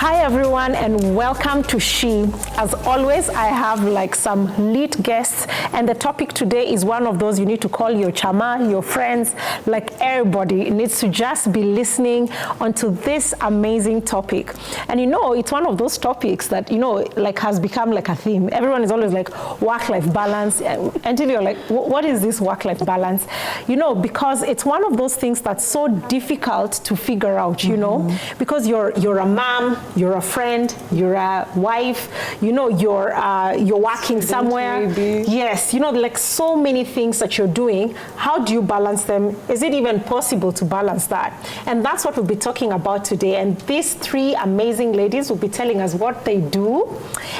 Hi everyone and welcome to She. As always, I have like some lit guests and the topic today is one of those you need to call your chama, your friends, like everybody needs to just be listening onto this amazing topic. And you know, it's one of those topics that, you know, like has become like a theme. Everyone is always like work-life balance until you're like, what is this work-life balance? You know, because it's one of those things that's so difficult to figure out, you know, because you're a mom, you're a friend, you're a wife, you know, you're working somewhere. Maybe. Yes, you know, like so many things that you're doing. How do you balance them? Is it even possible to balance that? And that's what we'll be talking about today. And these three amazing ladies will be telling us what they do.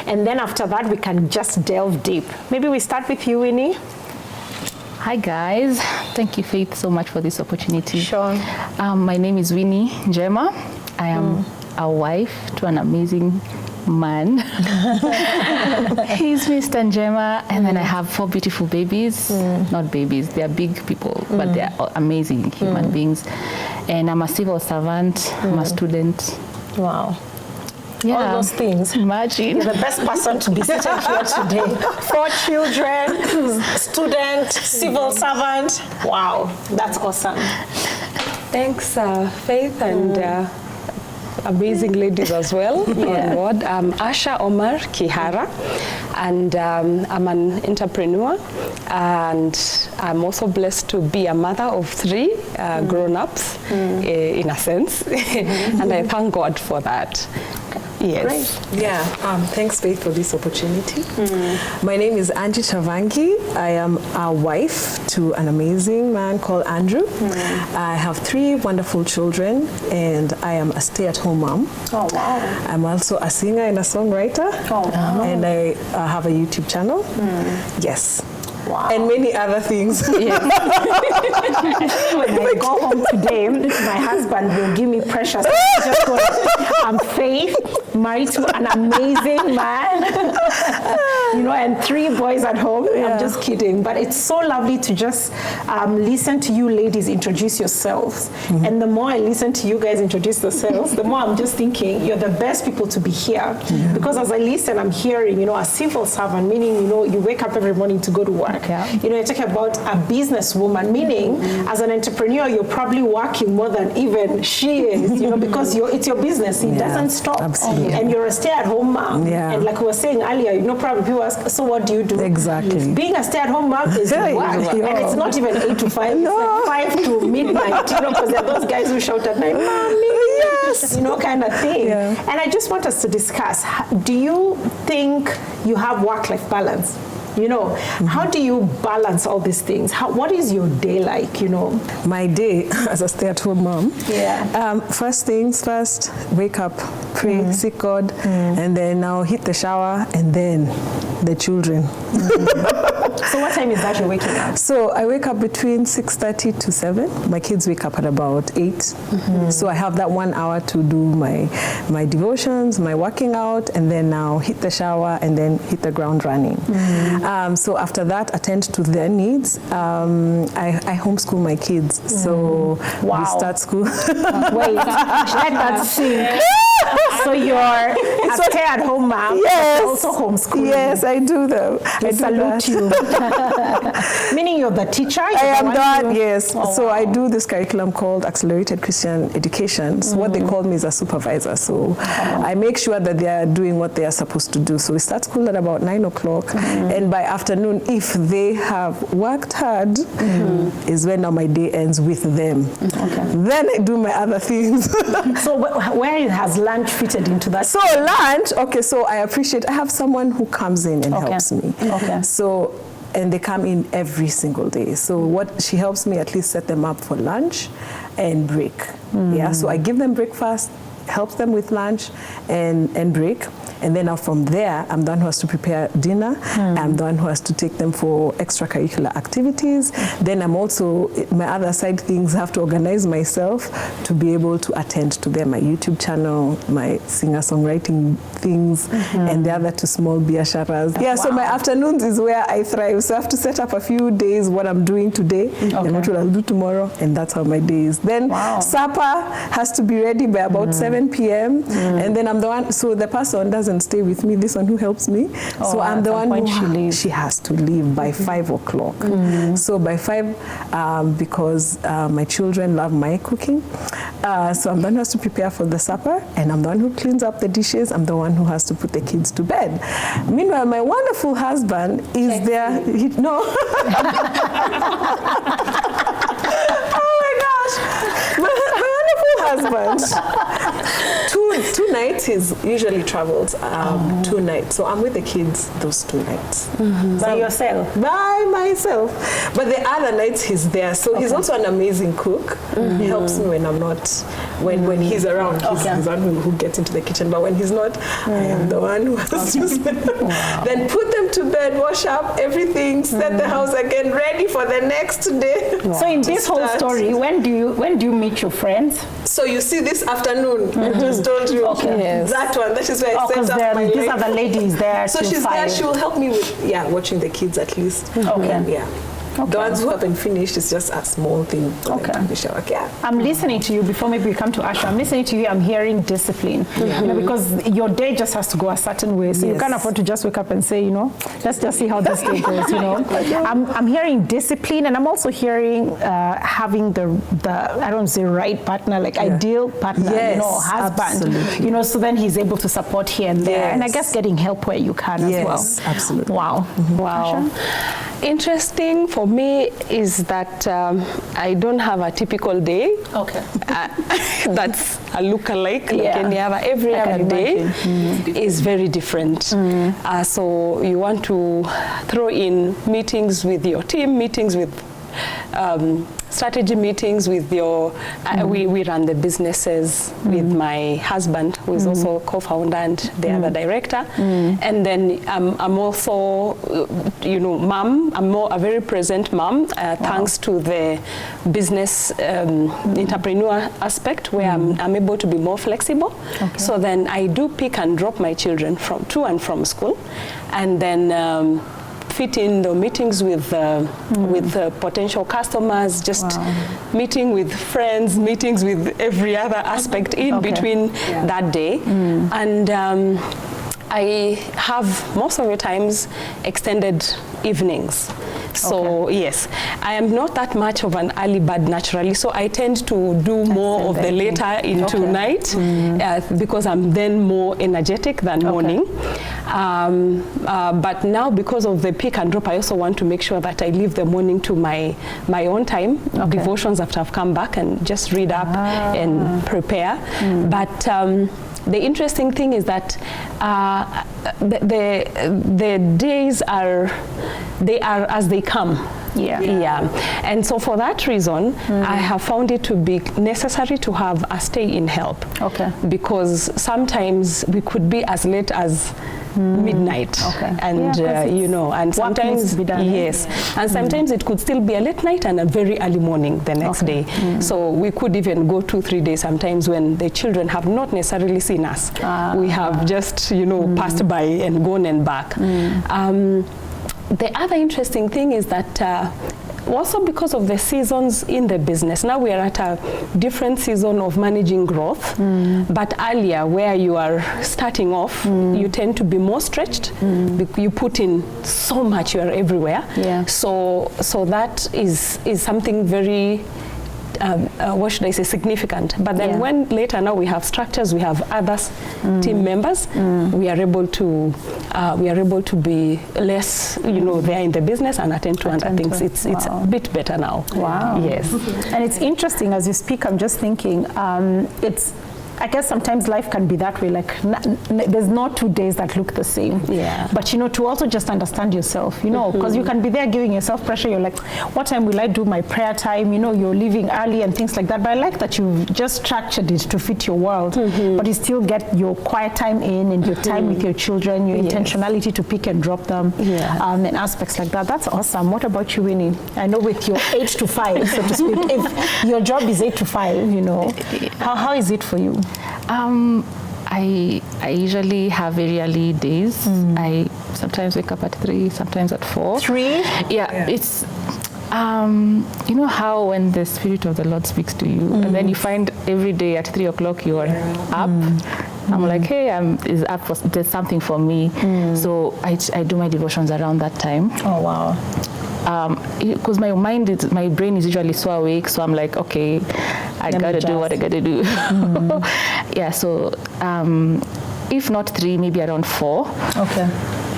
And then after that, we can just delve deep. Maybe we start with you, Winnie. Hi guys, thank you Faith so much for this opportunity. Sure. My name is Winnie Gemma. I am a wife to an amazing man. He's Mr. Gemma, and then I have 4 beautiful babies. Not babies, they are big people, but they are amazing human beings. And I'm a civil servant, I'm a student. Wow. Yeah. All those things. Imagine. You're the best person to be sitting here today. 4 children, student, civil servant. Wow, that's awesome. Thanks, Faith, and amazing ladies as well on board. I'm Asha Omar Kihara, and I'm an entrepreneur, and I'm also blessed to be a mother of 3 grown-ups, in a sense, and I thank God for that. Yes. Great. Yeah, thanks Faith for this opportunity. My name is Angie Chavangi. I am a wife to an amazing man called Andrew. I have 3 wonderful children and I am a stay-at-home mom. Oh, wow. I'm also a singer and a songwriter. Oh, wow. And I have a YouTube channel. Yes. Wow. And many other things. When I go home today, my husband will give me precious. Just go, I'm Faith, married to an amazing man, you know, and 3 boys at home. Yeah. I'm just kidding, but it's so lovely to just listen to you ladies introduce yourselves. And the more I listen to you guys introduce yourselves, the more I'm just thinking you're the best people to be here. Because as I listen, I'm hearing, you know, a civil servant, meaning, you know, you wake up every morning to go to work. Yeah. You know, you're talking about a businesswoman, meaning as an entrepreneur, you're probably working more than even she is, you know, because it's your business. It doesn't stop. Absolutely. And you're a stay-at-home mom. Yeah. And like we were saying earlier, you know, probably people ask, so what do you do? Exactly. Being a stay-at-home mom is work. And it's not even 8 to 5. No. It's like 5 to midnight, you know, because there are those guys who shout at night, Mommy, Yes. you know, kind of thing. Yeah. And I just want us to discuss, do you think you have work-life balance? You know, how do you balance all these things? What is your day like, you know? My day as a stay-at-home mom. Yeah. First things first, wake up, pray, seek God, and then now hit the shower, and then the children. So what time is that you're waking up? So I wake up between 6:30 to 7. My kids wake up at about 8. So I have that 1 hour to do my devotions, my working out, and then now hit the shower and then hit the ground running. So after that, attend to their needs. I homeschool my kids. So we start school. Wait, let that sink. So you're a stay-at-home mom, Yes. but also homeschooling. Yes, I do them. I salute you. Meaning you're the teacher? I am that, yes. Oh, so wow. I do this curriculum called Accelerated Christian Education. So what they call me is a supervisor. So I make sure that they are doing what they are supposed to do. So we start school at about 9 o'clock. And by afternoon, if they have worked hard, is when now my day ends with them. Then I do my other things. So where has lunch fitted into that? So lunch, okay, so I have someone who comes in and helps me. Okay. So, and they come in every single day. So what she helps me at least set them up for lunch and break. Yeah, so I give them breakfast, help them with lunch and break. And then now from there, I'm the one who has to prepare dinner. I'm the one who has to take them for extracurricular activities. Then I'm also, my other side things, have to organize myself to be able to attend to them, my YouTube channel, my singer-songwriting things, and the other 2 small biasharas. Yeah, so my afternoons is where I thrive. So I have to set up a few days what I'm doing today and what I'll do tomorrow, and that's how my day is. Then supper has to be ready by about 7 7 p.m. And then I'm the one, so the person doesn't stay with me, this one who helps me. So I'm the one who she has to leave by 5 o'clock. So by 5, because my children love my cooking, so I'm the one who has to prepare for the supper, and I'm the one who cleans up the dishes. I'm the one who has to put the kids to bed. Meanwhile, my wonderful husband is there. No. Oh my gosh. My wonderful husband. Two nights, he's usually travels 2 nights. So I'm with the kids those 2 nights. By yourself? By myself. But the other nights he's there. So he's also an amazing cook. He helps me when I'm not, when he's around. He's the one who gets into the kitchen. But when he's not, I am the one who has to then put them to bed, wash up everything, set the house again, ready for the next day. So in this whole story, when do you meet your friends? So you see this afternoon, I just told you. That one, that is where I set up my these are the ladies there. So she's there, she will help me with, watching the kids at least. The ones who haven't finished, it's just a small thing for them to finish up. I'm listening to you before maybe we come to Asha. I'm listening to you, I'm hearing discipline. You know, because your day just has to go a certain way. So you can't afford to just wake up and say, you know, let's just see how this day goes, you know. I'm hearing discipline, and I'm also hearing having the I don't say right partner, like ideal partner, you know, husband. You know, so then he's able to support here and there. And I guess getting help where you can as well. Absolutely. Wow. Wow. Interesting for me is that I don't have a typical day. That's a look-alike. Like any other, every other day is very different. So you want to throw in meetings with your team, meetings with strategy meetings with your, we run the businesses with my husband, who is also co-founder and the other director. And then I'm also, you know, mom. I'm a very present mom, thanks to the business entrepreneur aspect, where I'm able to be more flexible. So then I do pick and drop my children to and from school, and then fit in the meetings with potential customers, just meeting with friends, meetings with every other aspect in between that day. And I have most of the times extended evenings. So yes, I am not that much of an early bird naturally, so I tend to do more of the later into night because I'm then more energetic than morning. But now, because of the pick and drop, I also want to make sure that I leave the morning to my own time, devotions after I've come back, and just read up and prepare. But the interesting thing is that the days are as they come. And so for that reason, I have found it to be necessary to have a stay-in help. Because sometimes we could be as late as midnight, and you know, and sometimes and sometimes it could still be a late night and a very early morning the next day. So we could even go 2-3 days sometimes when the children have not necessarily seen us. We have just, you know, passed by and gone and back. The other interesting thing is that also because of the seasons in the business, now we are at a different season of managing growth, but earlier, where you are starting off, you tend to be more stretched. You put in so much, you are everywhere. So that is something very what should I say, significant. But then when later now we have structures, we have other team members, we are able to be less, you know, there in the business and attend to other things. It's a bit better now. Yes. And it's interesting as you speak, I'm just thinking, I guess sometimes life can be that way, like there's not 2 days that look the same. But you know, to also just understand yourself, you know, because you can be there giving yourself pressure. You're like, what time will I do my prayer time? You know, you're leaving early and things like that. But I like that you've just structured it to fit your world, but you still get your quiet time in and your time with your children, your intentionality to pick and drop them, and aspects like that. That's awesome. What about you, Winnie? I know with your 8 to 5, so to speak, if your job is 8 to 5, you know, how is it for you? I usually have very early days. I sometimes wake up at 3, sometimes at 4. 3? Yeah. It's You know how when the Spirit of the Lord speaks to you, and then you find every day at 3 o'clock you are up. I'm like, hey, is up for, there's something for me. So I do my devotions around that time. Oh, wow. Because my brain is usually so awake, so I'm like, okay, I gotta do what I gotta do. Yeah, so if not 3, maybe around 4. Okay.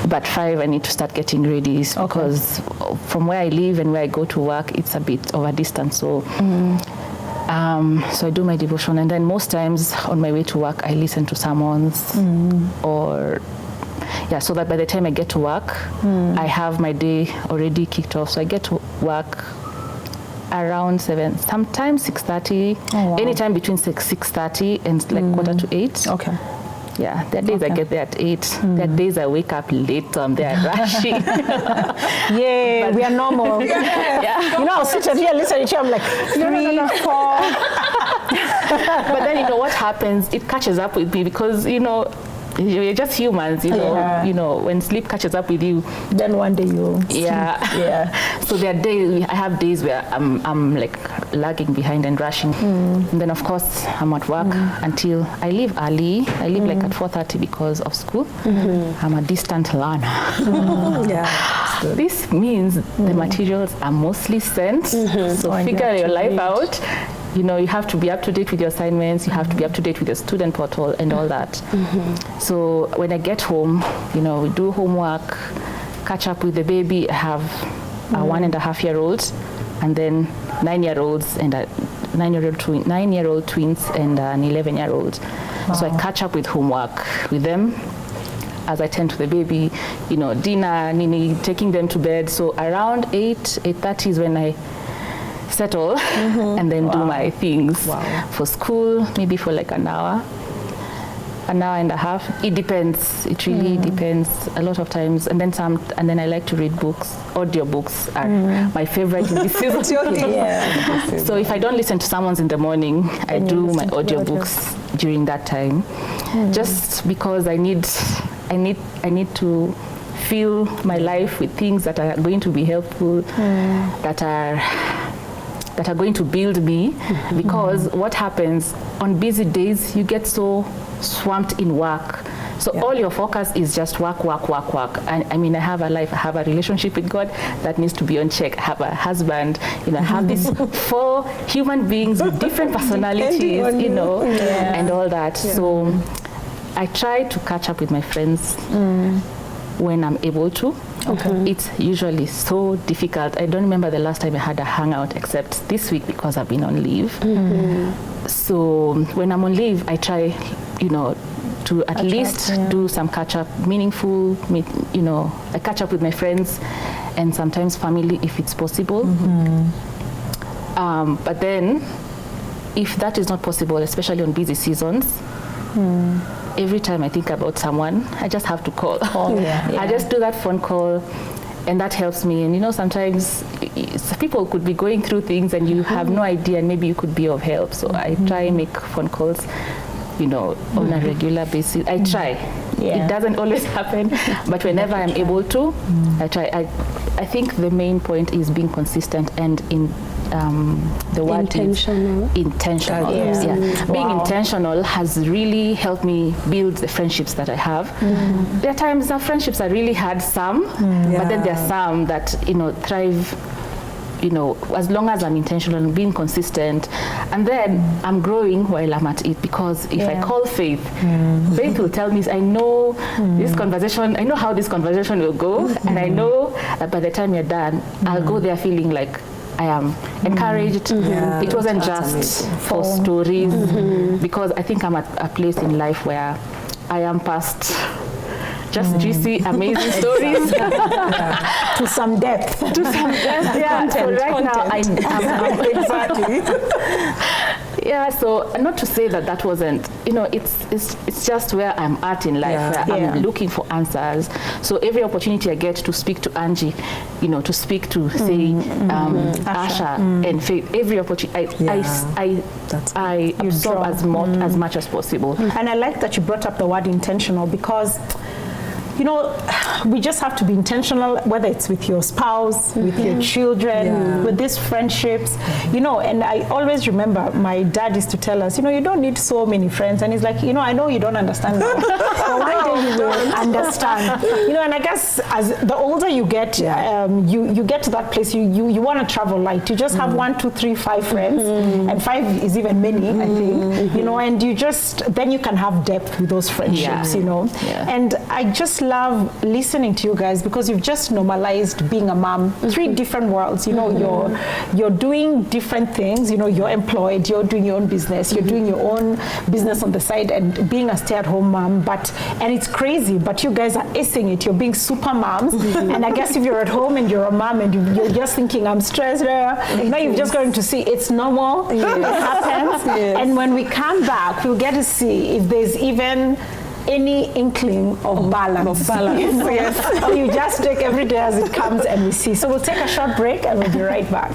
But 5, I need to start getting ready because from where I live and where I go to work, it's a bit of a distance. So, so I do my devotion, and then most times on my way to work, I listen to sermons or. Yeah, so that by the time I get to work, I have my day already kicked off. So I get to work around 7, sometimes 6:30, anytime between 6:30 and like 7:45. Okay. Yeah, there are days I get there at 8. There are days I wake up late, so I'm there rushing. Yeah, we are normal. You know, I'll sit here listening to you, I'm like, 3, 4. But then, you know, what happens, it catches up with me because, you know, we're just humans, you know. You know, when sleep catches up with you, then one day you So there are days, I have days where I'm like lagging behind and rushing, and then of course I'm at work until I leave early. I leave like at 4:30 because of school. I'm a distant learner. This means the materials are mostly sent. So figure your life out. You know, you have to be up to date with your assignments, you have to be up to date with your student portal and all that. So when I get home, you know, we do homework, catch up with the baby. I have a 1.5-year-old and then 9-year-olds and a 9-year-old twins and an 11-year-old. So I catch up with homework with them as I tend to the baby, you know, dinner, Nini, taking them to bed. So around 8:30 is when I settle and then do my things for school, maybe for like an hour and a half. It depends. It really depends a lot of times. And then I like to read books. Audiobooks are my favorite in this season. So if I don't listen to someone's in the morning, I do my audiobooks during that time. Just because I need to fill my life with things that are going to be helpful, that are going to build me, because what happens on busy days, you get so swamped in work. So all your focus is just work. And I mean, I have a life, I have a relationship with God that needs to be on check. I have a husband, you know, I have these 4 human beings with different personalities, you know, and all that. So I try to catch up with my friends when I'm able to. It's usually so difficult. I don't remember the last time I had a hangout except this week because I've been on leave. So when I'm on leave, I try, you know, to at least do some catch up, meaningful, you know, I catch up with my friends and sometimes family if it's possible. But then if that is not possible, especially on busy seasons, every time I think about someone, I just have to call. I just do that phone call, and that helps me. And you know, sometimes people could be going through things and you have no idea, and maybe you could be of help. So I try and make phone calls, you know, on a regular basis. I try. It doesn't always happen, but whenever I'm able to, I try. I think the main point is being consistent and in the word intentional. Being intentional has really helped me build the friendships that I have. There are times that friendships are really hard, but then there are some that, you know, thrive, you know, as long as I'm intentional and being consistent, and then I'm growing while I'm at it, because if I call Faith, Faith will tell me, I know this conversation, I know how this conversation will go, and I know that by the time you're done, I'll go there feeling like I am encouraged. It wasn't just for stories, because I think I'm at a place in life where I am past just juicy, amazing stories to some depth. So right now I'm exactly. So not to say that wasn't, you know, it's just where I'm at in life, where I'm looking for answers. So every opportunity I get to speak to Angie, you know, to speak to say Asha and Faith, every opportunity I absorb as much as possible. And I like that you brought up the word intentional, because you know, we just have to be intentional, whether it's with your spouse, with your children, with these friendships, you know. And I always remember my dad used to tell us, you know, you don't need so many friends. And he's like, you know, I know you don't understand now, but one day you will understand. You know, and I guess as the older you get, you get to that place, you want to travel light. You just have 1, 2, 3, 5 friends, and 5 is even many, I think. You know, and then you can have depth with those friendships, you know. And I just love listening to you guys because you've just normalized being a mom. 3 different worlds, you know. You're doing different things, you know. You're employed, you're doing your own business, you're doing your own business on the side, and being a stay-at-home mom. And it's crazy, but you guys are acing it. You're being super moms. And I guess if you're at home and you're a mom and you're just thinking, I'm stressed, now you're just going to see it's normal. It happens. And when we come back, we'll get to see if there's even any inkling of balance. Yes. Or you just take every day as it comes and we see. So we'll take a short break and we'll be right back.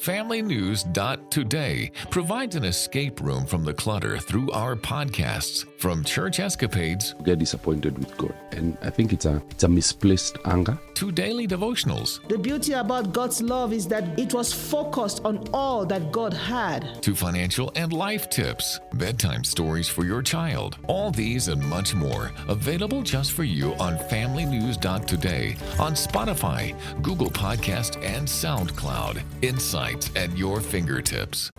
FamilyNews.Today provides an escape room from the clutter through our podcasts, from church escapades, get disappointed with God, and I think it's a misplaced anger, to daily devotionals. The beauty about God's love is that it was focused on all that God had. To financial and life tips, bedtime stories for your child. All these and much more available just for you on FamilyNews.Today, on Spotify, Google Podcast, and SoundCloud. Insights at your fingertips.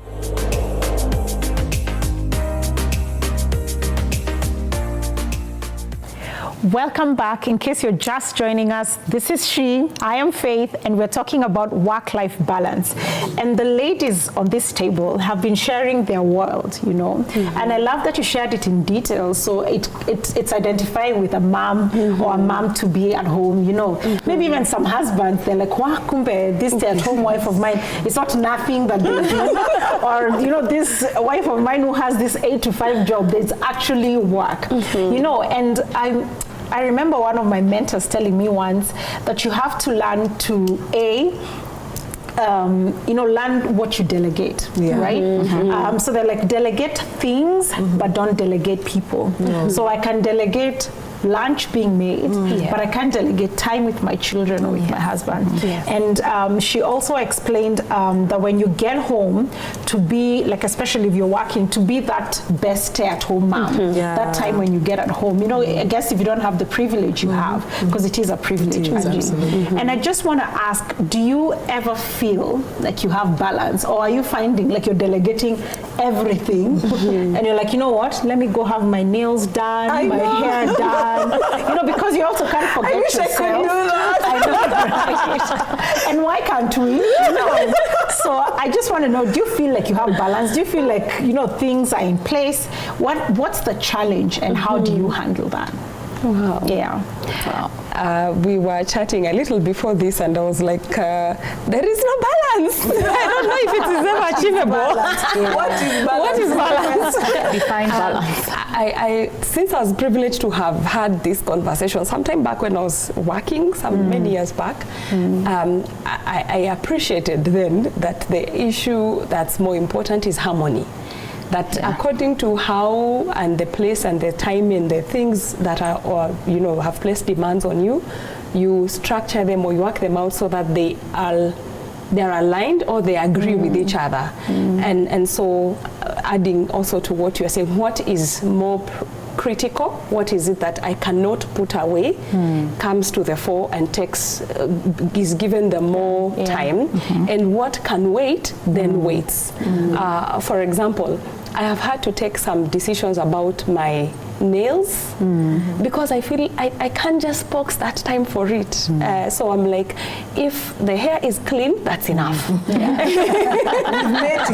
Welcome back. In case you're just joining us, this is She, I am Faith, and we're talking about work-life balance. And the ladies on this table have been sharing their world, you know. And I love that you shared it in detail. So it's identifying with a mom or a mom to be at home, you know. Maybe even some husbands, they're like, wow, kumbe, this stay-at-home wife of mine, it's not nothing that they do. Or, you know, this wife of mine who has this 8 to 5 job, that's actually work, you know. And I remember one of my mentors telling me once that you have to learn to learn what you delegate, right? So they're like, delegate things, but don't delegate people. So I can delegate lunch being made, but I can't delegate time with my children or with my husband. And she also explained that when you get home, to be, like, especially if you're working, to be that best stay-at-home mom, that time when you get at home, you know, I guess if you don't have the privilege you have, because it is a privilege, And I just want to ask, do you ever feel like you have balance, or are you finding like you're delegating everything and you're like, you know what, let me go have my nails done, my hair done, you know, because you also can't forget yourself. I could do that. I know, right? And why can't we? You know? So I just want to know, do you feel like you have balance? Do you feel like, you know, things are in place? What's the challenge, and how do you handle that? Wow. Yeah. Wow. We were chatting a little before this, and I was like, there is no balance. I don't know if it is ever achievable. What is balance? Define balance. I since I was privileged to have had this conversation sometime back when I was working, many years back, I appreciated then that the issue that's more important is harmony. That according to how and the place and the time and the things that are, or, you know, have placed demands on you, you structure them or you work them out so that they're aligned or they agree with each other. And so adding also to what you're saying, what is more critical, what is it that I cannot put away, comes to the fore and is given the more time, and what can wait then waits. For example, I have had to take some decisions about my nails because I feel I can't just box that time for it. So I'm like, if the hair is clean, that's enough. You've made it.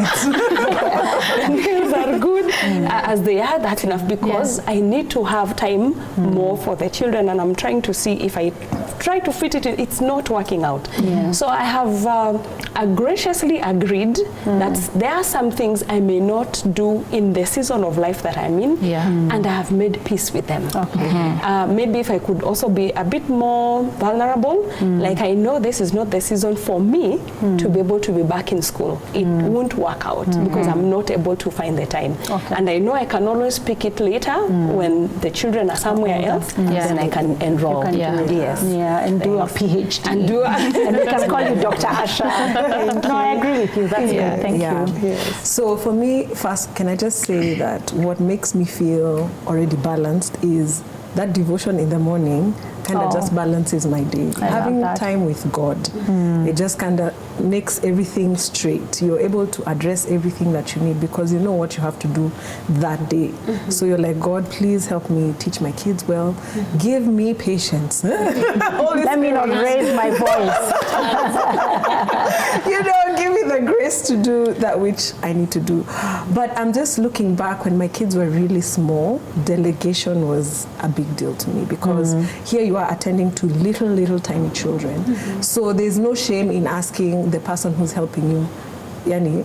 The nails are good as they are, that's enough, because I need to have time more for the children, and I'm trying to see if I try to fit it in, it's not working out. So I have graciously agreed that there are some things I may not do in the season of life that I'm in, and I have made peace with them. Maybe if I could also be a bit more vulnerable, like I know this is not the season for me to be able to be back in school. It won't work out because I'm not able to find the time. And I know I can always pick it later when the children are somewhere else, then I can enroll. And do a PhD. And do and we can call you Dr. Asha. No, I agree with you. That's good. Thank you. So for me, first, can I just say that what makes me feel already balanced is that devotion in the morning kind of just balances my day. Having time with God, it just kind of makes everything straight. You're able to address everything that you need because you know what you have to do that day. So you're like, God, please help me teach my kids well. Give me patience. Let me not raise my voice. You know, give me the grace to do that which I need to do. But I'm just looking back when my kids were really small, delegation was a big deal to me because here you are attending to little tiny children. So there's no shame in asking the person who's helping you, Yani,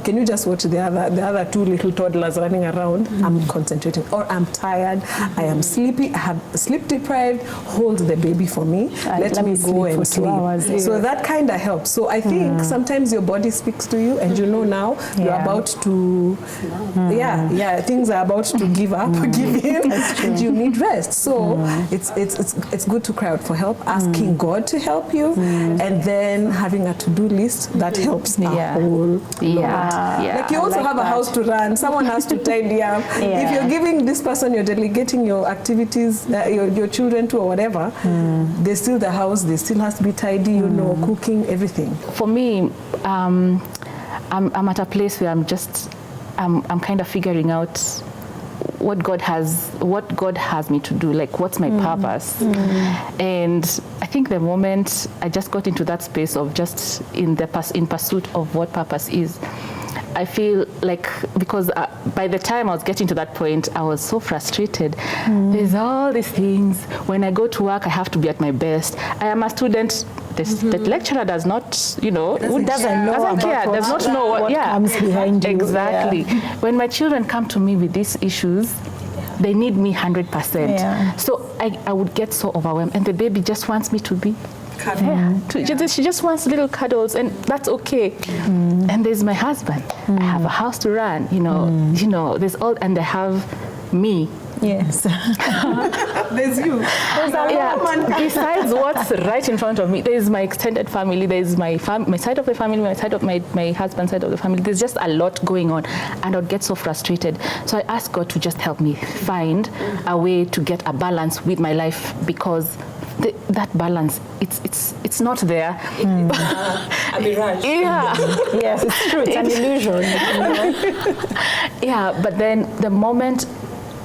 can you just watch the other two little toddlers running around? I'm concentrating, or I'm tired, I am sleepy, I have sleep deprived, hold the baby for me, let me go and sleep. So that kind of helps. So I think sometimes your body speaks to you and you know now you're about to, things are about to give up, give in, and you need rest. So it's good to cry out for help, asking God to help you, and then having a to-do list that helps a whole lot. Like you also have a house to run, someone has to tidy up. If you're giving this person, you're delegating your activities, your children to or whatever, there's still the house, there still has to be tidy, you know, cooking, everything. For me, I'm at a place where I'm kind of figuring out what God has me to do, like what's my purpose. And I think the moment I just got into that space of just in pursuit of what purpose is, I feel like, because by the time I was getting to that point, I was so frustrated. There's all these things. When I go to work, I have to be at my best. I am a student. The lecturer does not, you know, doesn't care, does not know what comes behind you. Exactly. When my children come to me with these issues, they need me 100%. So I would get so overwhelmed, and the baby just wants me to be she just wants little cuddles, and that's okay. And there's my husband. I have a house to run, you know, there's all, and I have me. Yes. There's you. Besides what's right in front of me, there's my extended family, there's my side of the family, my side of my husband's side of the family. There's just a lot going on, and I'd get so frustrated. So I asked God to just help me find a way to get a balance with my life, because that balance, it's not there. A mirage. Yes, it's true. It's an illusion. But then the moment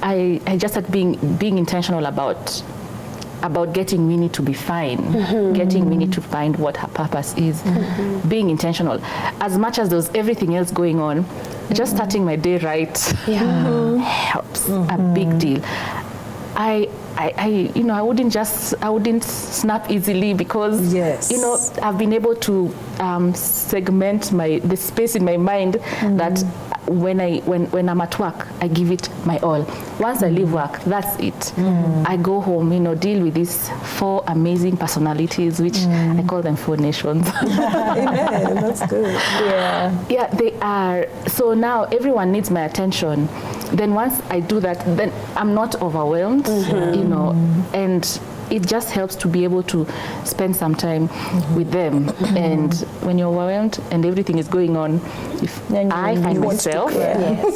I just started being intentional about getting Winnie to be fine, getting Winnie to find what her purpose is, being intentional. As much as there's everything else going on, just starting my day right helps a big deal. I wouldn't snap easily, because I've been able to segment the space in my mind that when I'm at work, I give it my all. Once I leave work, that's it. I go home, deal with these 4 amazing personalities, which I call them 4 nations. Amen. That's good. Yeah, they are. So now everyone needs my attention. Then once I do that, then I'm not overwhelmed, and it just helps to be able to spend some time with them. And when you're overwhelmed and everything is going on, I find myself,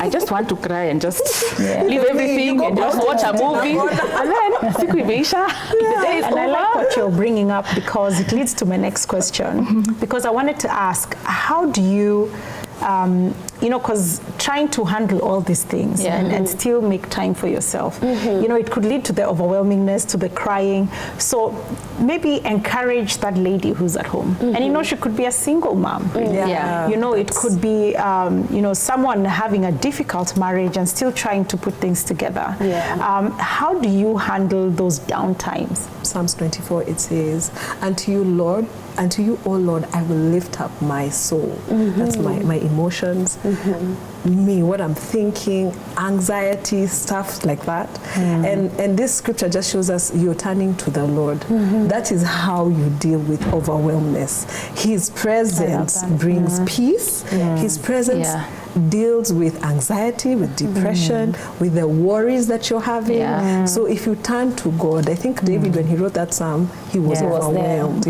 I just want to cry and just leave everything and just watch a movie. And then, siku imeisha, the day is over. I like what you're bringing up, because it leads to my next question. Because I wanted to ask, how do you you know, because trying to handle all these things and still make time for yourself, you know, it could lead to the overwhelmingness, to the crying. So maybe encourage that lady who's at home. And, you know, she could be a single mom. You know, it could be, you know, someone having a difficult marriage and still trying to put things together. How do you handle those down times? Psalms 24, it says, unto you, Lord, unto you, O Lord, I will lift up my soul. That's my emotions, me, what I'm thinking, anxiety, stuff like that. And this scripture just shows us you're turning to the Lord. That is how you deal with overwhelmness. His presence brings peace. His presence deals with anxiety, with depression, with the worries that you're having. So if you turn to God, I think David, when he wrote that psalm, he was overwhelmed.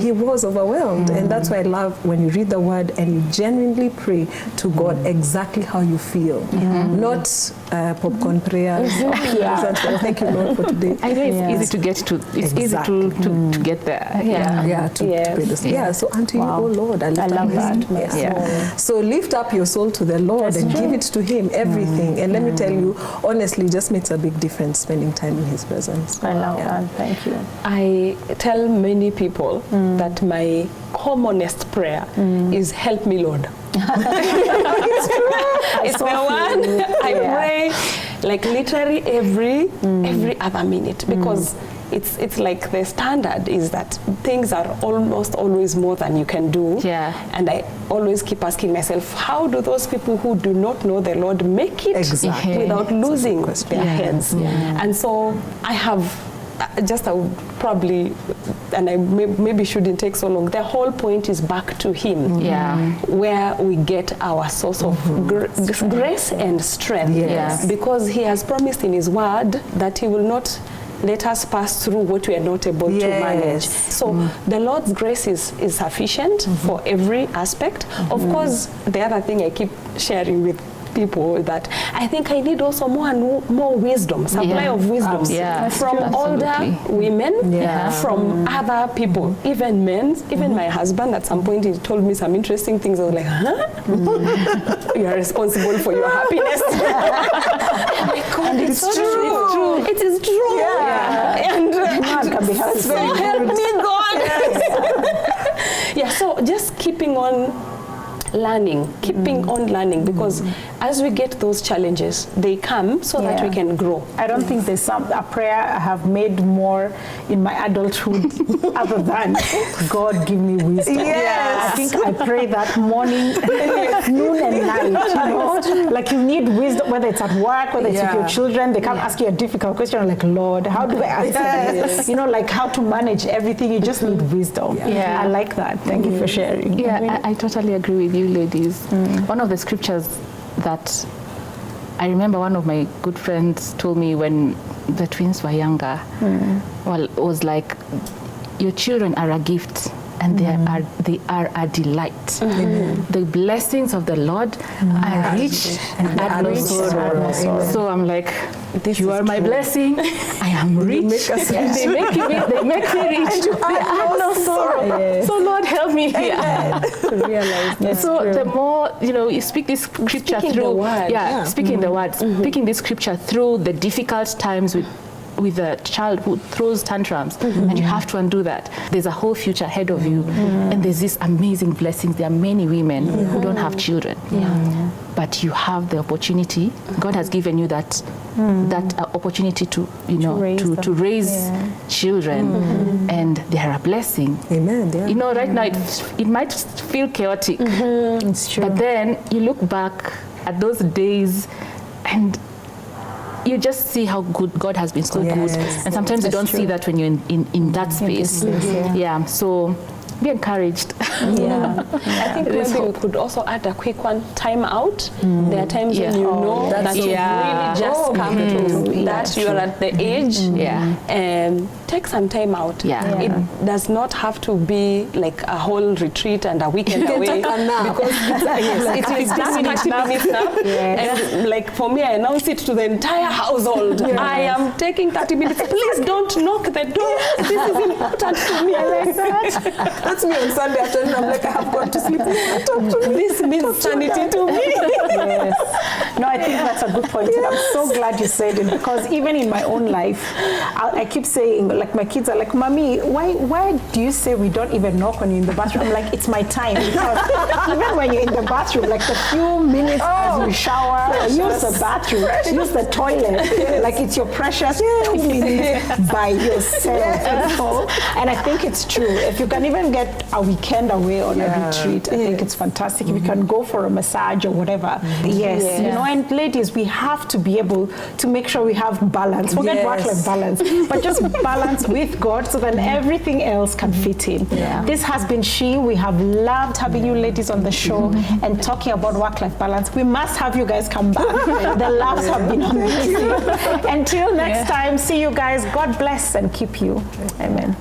He was overwhelmed. And that's why I love when you read the word and you genuinely pray to God exactly how you feel. Not popcorn prayers. Thank you, Lord, for today. I know it's easy to get to, it's easy to get there. To pray this. So unto you, oh Lord, I love that. So lift up your soul to the Lord and give it to Him, everything. And let me tell you, honestly, it just makes a big difference spending time in His presence. I love that. Thank you. I tell many people that my commonest prayer is help me, Lord. It's true. It's the one I pray like literally every other minute, because it's like the standard is that things are almost always more than you can do. And I always keep asking myself, how do those people who do not know the Lord make it without losing their heads? And so I have I would probably, and I maybe shouldn't take so long, the whole point is back to Him, where we get our source of grace and strength, because He has promised in His word that He will not let us pass through what we are not able to manage. So the Lord's grace is sufficient for every aspect. Of course, the other thing I keep sharing with people that I think I need also more wisdom, supply of wisdom from older women, from other people, even men, even my husband. At some point, he told me some interesting things. I was like, huh? You are responsible for your happiness. Oh my God, and it's true. It is true. And God can be happy. So help me, God. So just keeping on learning, keeping on learning, because as we get those challenges, they come so that we can grow. I don't think there's a prayer I have made more in my adulthood other than God give me wisdom. I think I pray that morning, noon and night, you know, like you need wisdom, whether it's at work, whether it's with your children, they come ask you a difficult question, I'm like, Lord, how do I answer this? You know, like how to manage everything, you just need wisdom. I like that. Thank you for sharing. I totally agree with you, ladies. One of the scriptures that I remember one of my good friends told me when the twins were younger, well, it was like, your children are a gift and they are a delight. The blessings of the Lord are rich and add no sorrow. So I'm like, you are my blessing. I am rich. They make me rich. They add no sorrow. So Lord, help me here. To realize that. So the more you speak this scripture through, speaking the word, speaking this scripture through the difficult times with a child who throws tantrums, and you have to undo that. There's a whole future ahead of you, and there's these amazing blessings. There are many women who don't have children, but you have the opportunity. God has given you that opportunity to raise children, and they are a blessing. Amen. Right now it might feel chaotic, it's true. but then you look back at those days and you just see how good God has been so good. And sometimes you don't see that when you're in that space. So be encouraged. I think maybe we could also add a quick one, time out. There are times when you know that you've really just come to that you are at the age take some time out. Yeah. It does not have to be like a whole retreat and a weekend away. Because it is just 30 minutes nap. And like for me, I announce it to the entire household. I am taking 30 minutes. Please don't knock the door. This is important to me. I like that. That's me on Sunday afternoon. I'm like, I have gone to sleep. Talk to me. This means sanity to me. Yes. No, I think that's a good point. And I'm so glad you said it, because even in my own life, I keep saying, like, my kids are like, Mommy, why do you say we don't even knock on you in the bathroom? I'm like, it's my time. Because even when you're in the bathroom, like the few minutes as you shower, use the bathroom, use the toilet, like it's your precious 2 minutes by yourself. And I think it's true. If you can even get a weekend away on a retreat, I think it's fantastic. If you can go for a massage or whatever. Yes, you know, and ladies, we have to be able to make sure we have balance. Forget work-life balance, but just balance with God, so then everything else can fit in. This has been She. We have loved having you ladies on the show and talking about work-life balance. We must have you guys come back. The laughs have been amazing. Until next time, see you guys. God bless and keep you. Amen.